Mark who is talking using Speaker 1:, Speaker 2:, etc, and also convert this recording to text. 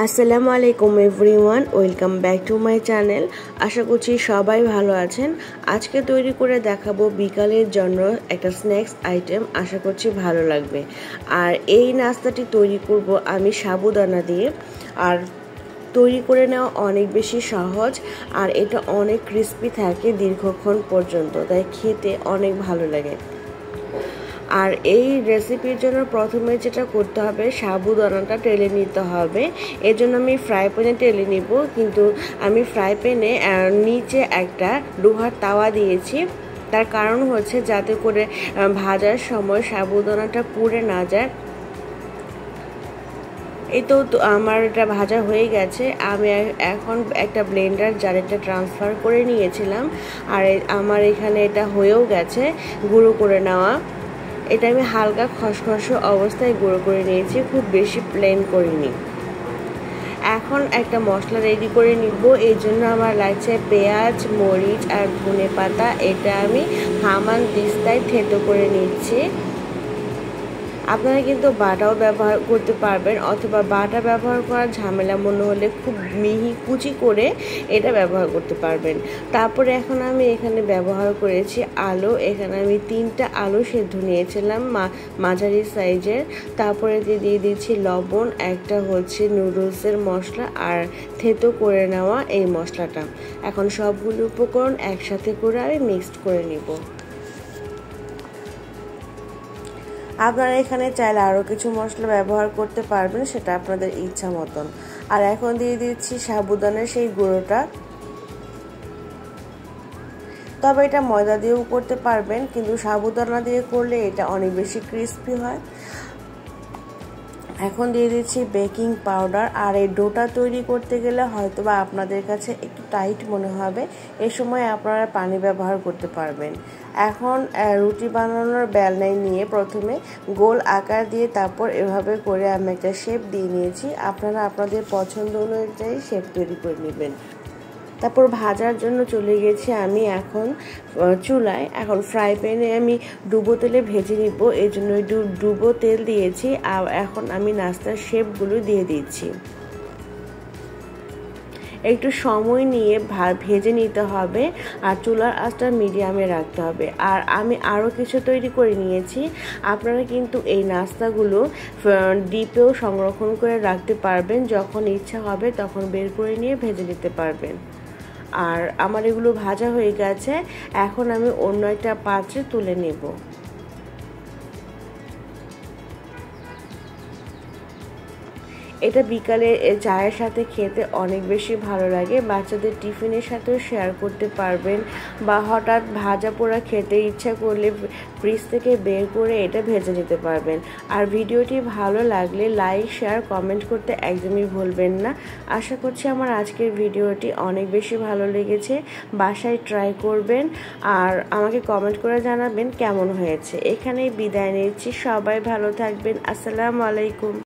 Speaker 1: আসসালামু আলাইকুম everyone, welcome back to my channel. আশা করছি সবাই ভালো আছেন। আজকে তৈরি করে দেখাবো বিকালের জন্য একটা স্ন্যাক্স আইটেম। আশা করছি ভালো লাগবে। আর এই নাস্তাটি তৈরি করব আমি সাবুদানা দিয়ে। আর তৈরি করে নেওয়া অনেক বেশি সহজ, আর এটা অনেক ক্রিস্পি থাকে দীর্ঘক্ষণ পর্যন্ত, তাই খেতে অনেক ভালো লাগে। আর এই রেসিপির জন্য প্রথমে যেটা করতে হবে, সাবুদানাটা টেলে নিতে হবে। এর জন্য আমি ফ্রাই প্যানে টেলে নিব, কিন্তু আমি ফ্রাই প্যানে নিচে একটা লোহার তাওয়া দিয়েছি। তার কারণ হচ্ছে যাতে করে ভাজার সময় সাবুদানাটা পুড়ে না যায়। এই তো আমার এটা ভাজা হয়ে গেছে। আমি এখন একটা ব্লেন্ডার জারেটা ট্রান্সফার করে নিয়েছিলাম, আর আমার এখানে এটা হয়েও গেছে গুঁড়ো করে নেওয়া। এটা আমি হালকা খসখসে অবস্থায় গুঁড়ো করে নিয়েছি, খুব বেশি প্লেন করিনি। এখন একটা মশলা রেডি করে নিব। এই জন্য আমার লাগছে পেঁয়াজ, মরিচ আর ধনে পাতা। এটা আমি হামান দিস্তায় থেতো করে নিচ্ছি। আপনারা কিন্তু বাটাও ব্যবহার করতে পারবেন, অথবা বাটা ব্যবহার করার ঝামেলা মনে হলে খুব মিহি কুচি করে এটা ব্যবহার করতে পারবেন। তারপরে এখন আমি এখানে ব্যবহার করেছি আলু। এখানে আমি 3টা আলু সেদ্ধ নিয়েছিলাম মাঝারি সাইজের। তারপরে দিয়ে দিচ্ছি লবণ, একটা হচ্ছে নুডলসের মশলা, আর থেতো করে নেওয়া এই মশলাটা। এখন সবগুলো উপকরণ একসাথে করে আমি মিক্সড করে নিব। আপনারা এখানে চাইলে আরও কিছু মশলা ব্যবহার করতে পারবেন, সেটা আপনাদের ইচ্ছা মতন। আর এখন দিয়ে দিচ্ছি সাবুদানার সেই গুঁড়োটা। তবে এটা ময়দা দিয়েও করতে পারবেন, কিন্তু সাবুদানা দিয়ে করলে এটা অনেক বেশি ক্রিস্পি হয়। এখন দিয়ে দিচ্ছি বেকিং পাউডার। আর এই ডোটা তৈরি করতে গেলে হয়তোবা আপনাদের কাছে একটু টাইট মনে হবে, এ সময় আপনারা পানি ব্যবহার করতে পারবেন। এখন রুটি বানানোর বেলনায় নিয়ে প্রথমে গোল আকার দিয়ে তারপর এভাবে করে আমি একটা শেপ দিয়ে নিয়েছি। আপনারা আপনাদের পছন্দ অনুযায়ী শেপ তৈরি করে নেবেন। তারপর ভাজার জন্য চলে গেছি আমি এখন চুলায়। এখন ফ্রাই প্যানে আমি ডুবো তেলে ভেজে নিব, এই জন্য ডুবো তেল দিয়েছি। আর এখন আমি নাস্তার শেপগুলো দিয়ে দিচ্ছি। একটু সময় নিয়ে ভেজে নিতে হবে, আর চুলার আঁচটা মিডিয়ামে রাখতে হবে। আর আমি আরও কিছু তৈরি করে নিয়েছি। আপনারা কিন্তু এই নাস্তাগুলো ডিপেও সংরক্ষণ করে রাখতে পারবেন, যখন ইচ্ছা হবে তখন বের করে নিয়ে ভেজে নিতে পারবেন। আর আমার এগুলো ভাজা হয়ে গেছে, এখন আমি অন্য একটা পাত্রে তুলে নেব। এটা বিকালে চায়ের সাথে খেতে অনেক বেশি ভালো লাগে। বাচ্চাদের টিফিনের সাথেও শেয়ার করতে পারবেন, বা হঠাৎ ভাজা পোড়া খেতে ইচ্ছা করলে ফ্রিজ থেকে বের করে এটা ভেজে নিতে পারবেন। আর ভিডিওটি ভালো লাগলে লাইক, শেয়ার, কমেন্ট করতে একদমই ভুলবেন না। আশা করছি আমার আজকের ভিডিওটি অনেক বেশি ভালো লেগেছে। বাসায় ট্রাই করবেন আর আমাকে কমেন্ট করে জানাবেন কেমন হয়েছে। এখানেই বিদায় নিচ্ছি। সবাই ভালো থাকবেন। আসসালামু আলাইকুম।